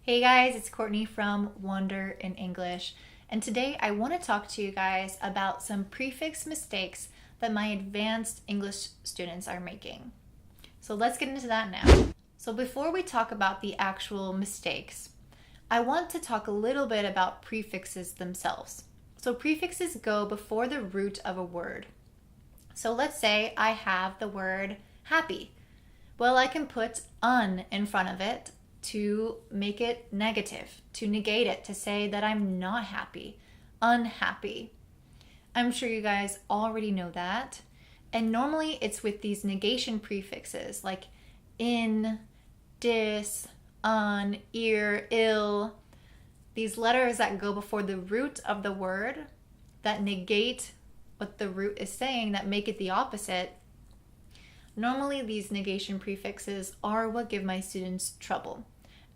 Hey guys, it's Courtney from Wonder in English, and today I want to talk to you guys about some prefix mistakes that my advanced English students are making. So let's get into that now. So before we talk about the actual mistakes, I want to talk a little bit about prefixes themselves. So prefixes go before the root of a word. So let's say I have the word happy. Well, I can put un in front of it to make it negative, to negate it, to say that I'm not happy, unhappy. I'm sure you guys already know that. And normally it's with these negation prefixes like in, dis, un, ear, ill. These letters that go before the root of the word that negate what the root is saying, that make it the opposite. Normally these negation prefixes are what give my students trouble.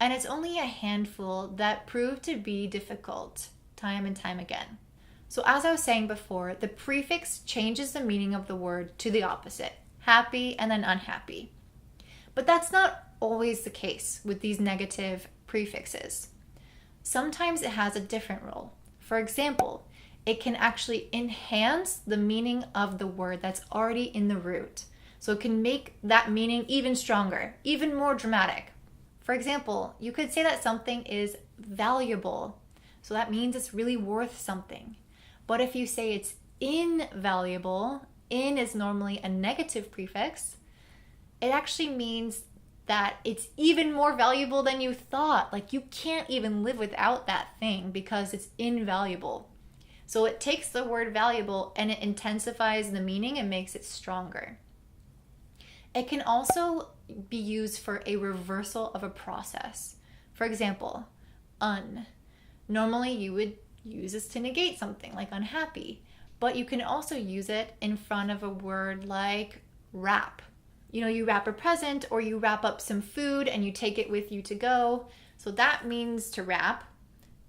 And it's only a handful that prove to be difficult time and time again. So as I was saying before, the prefix changes the meaning of the word to the opposite, happy and then unhappy. But that's not always the case with these negative prefixes. Sometimes it has a different role. For example, it can actually enhance the meaning of the word that's already in the root. So it can make that meaning even stronger, even more dramatic. For example, you could say that something is valuable. So that means it's really worth something. But if you say it's invaluable, in is normally a negative prefix, it actually means that it's even more valuable than you thought. Like you can't even live without that thing because it's invaluable. So it takes the word valuable and it intensifies the meaning and makes it stronger. It can also be used for a reversal of a process. For example, un. Normally you would use this to negate something like unhappy, but you can also use it in front of a word like wrap. You know, you wrap a present or you wrap up some food and you take it with you to go. So that means to wrap,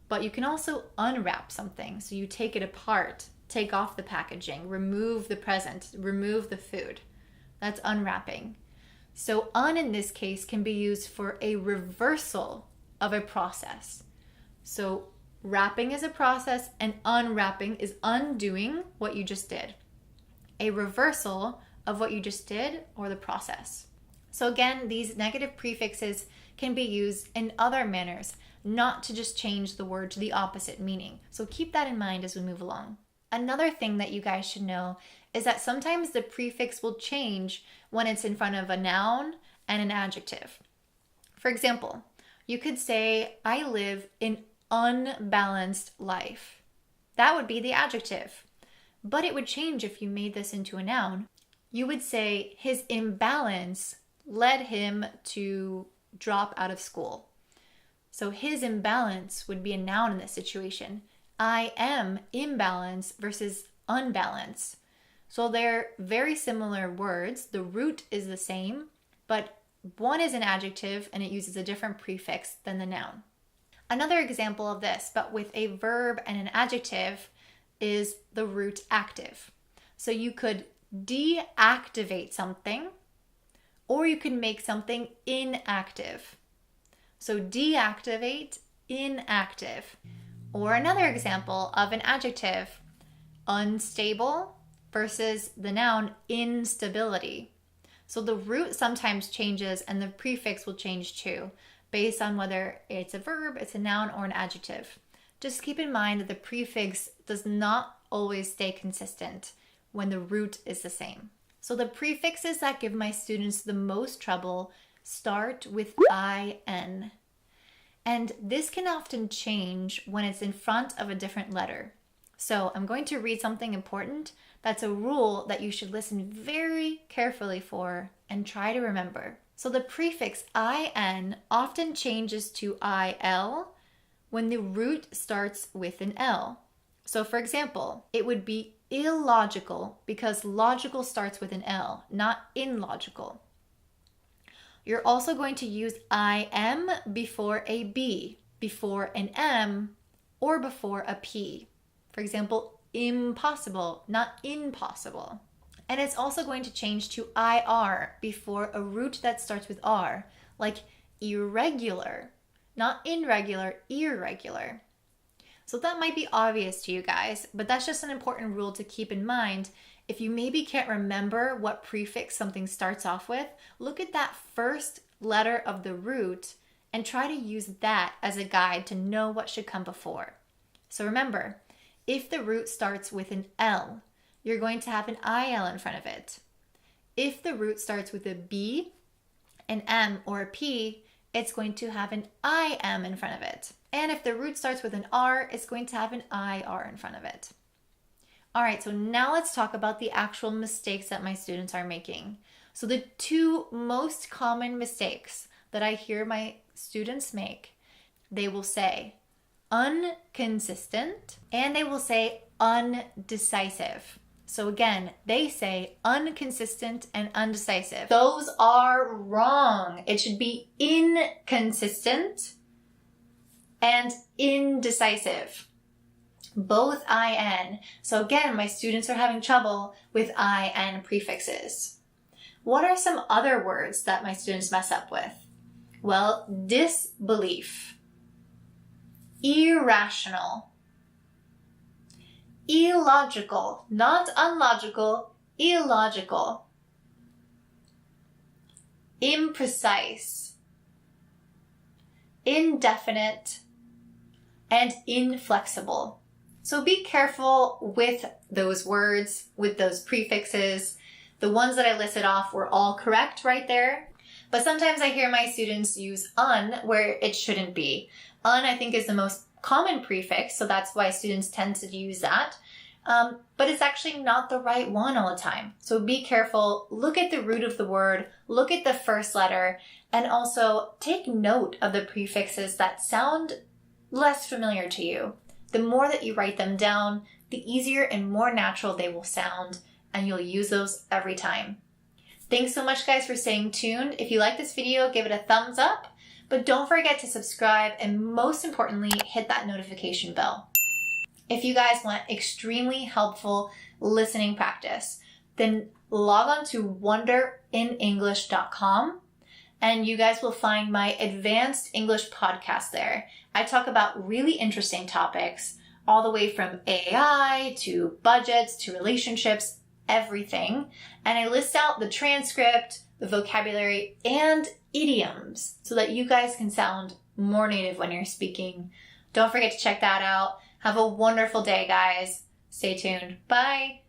but you can also unwrap something. So you take it apart, take off the packaging, remove the present, remove the food. That's unwrapping. So un in this case can be used for a reversal of a process. So wrapping is a process and unwrapping is undoing what you just did. A reversal of what you just did or the process. So again, these negative prefixes can be used in other manners, not to just change the word to the opposite meaning. So keep that in mind as we move along. Another thing that you guys should know is that sometimes the prefix will change when it's in front of a noun and an adjective. For example, you could say, I live an unbalanced life. That would be the adjective. But it would change if you made this into a noun. You would say, his imbalance led him to drop out of school. So his imbalance would be a noun in this situation. I am imbalance versus unbalance. So they're very similar words. The root is the same, but one is an adjective and it uses a different prefix than the noun. Another example of this, but with a verb and an adjective, is the root active. So you could deactivate something, or you can make something inactive. So deactivate, inactive. Or another example of an adjective, unstable versus the noun instability. So the root sometimes changes and the prefix will change too, based on whether it's a verb, it's a noun, or an adjective. Just keep in mind that the prefix does not always stay consistent when the root is the same. So the prefixes that give my students the most trouble start with IN. And this can often change when it's in front of a different letter. So I'm going to read something important that's a rule that you should listen very carefully for and try to remember. So the prefix IN often changes to IL when the root starts with an L. So for example, it would be illogical because logical starts with an L, not illogical. You're also going to use IM before a B, before an M, or before a P. For example, impossible, not impossible. And it's also going to change to IR before a root that starts with R, like irregular. not irregular, irregular. So that might be obvious to you guys, but that's just an important rule to keep in mind. If you maybe can't remember what prefix something starts off with, look at that first letter of the root and try to use that as a guide to know what should come before. So remember, if the root starts with an L, you're going to have an IL in front of it. If the root starts with a B, an M, or a P, it's going to have an IM in front of it. And if the root starts with an R, it's going to have an IR in front of it. All right, so now let's talk about the actual mistakes that my students are making. So the two most common mistakes that I hear my students make, they will say inconsistent and they will say undecisive. So again, they say inconsistent and undecisive. Those are wrong. It should be inconsistent and indecisive. Both IN. So again, my students are having trouble with IN prefixes. What are some other words that my students mess up with? Well, disbelief, irrational, illogical, not unlogical, illogical, imprecise, indefinite, and inflexible. So be careful with those words, with those prefixes. The ones that I listed off were all correct right there. But sometimes I hear my students use un where it shouldn't be. Un, I think, is the most common prefix, so that's why students tend to use that. But it's actually not the right one all the time. So be careful, look at the root of the word, look at the first letter, and also take note of the prefixes that sound less familiar to you. The more that you write them down, the easier and more natural they will sound, and you'll use those every time. Thanks so much, guys, for staying tuned. If you like this video, give it a thumbs up, but don't forget to subscribe, and most importantly, hit that notification bell. If you guys want extremely helpful listening practice, then log on to wonderinenglish.com, and you guys will find my advanced English podcast there. I talk about really interesting topics, all the way from AI to budgets to relationships, everything. And I list out the transcript, the vocabulary, and idioms so that you guys can sound more native when you're speaking. Don't forget to check that out. Have a wonderful day, guys. Stay tuned. Bye.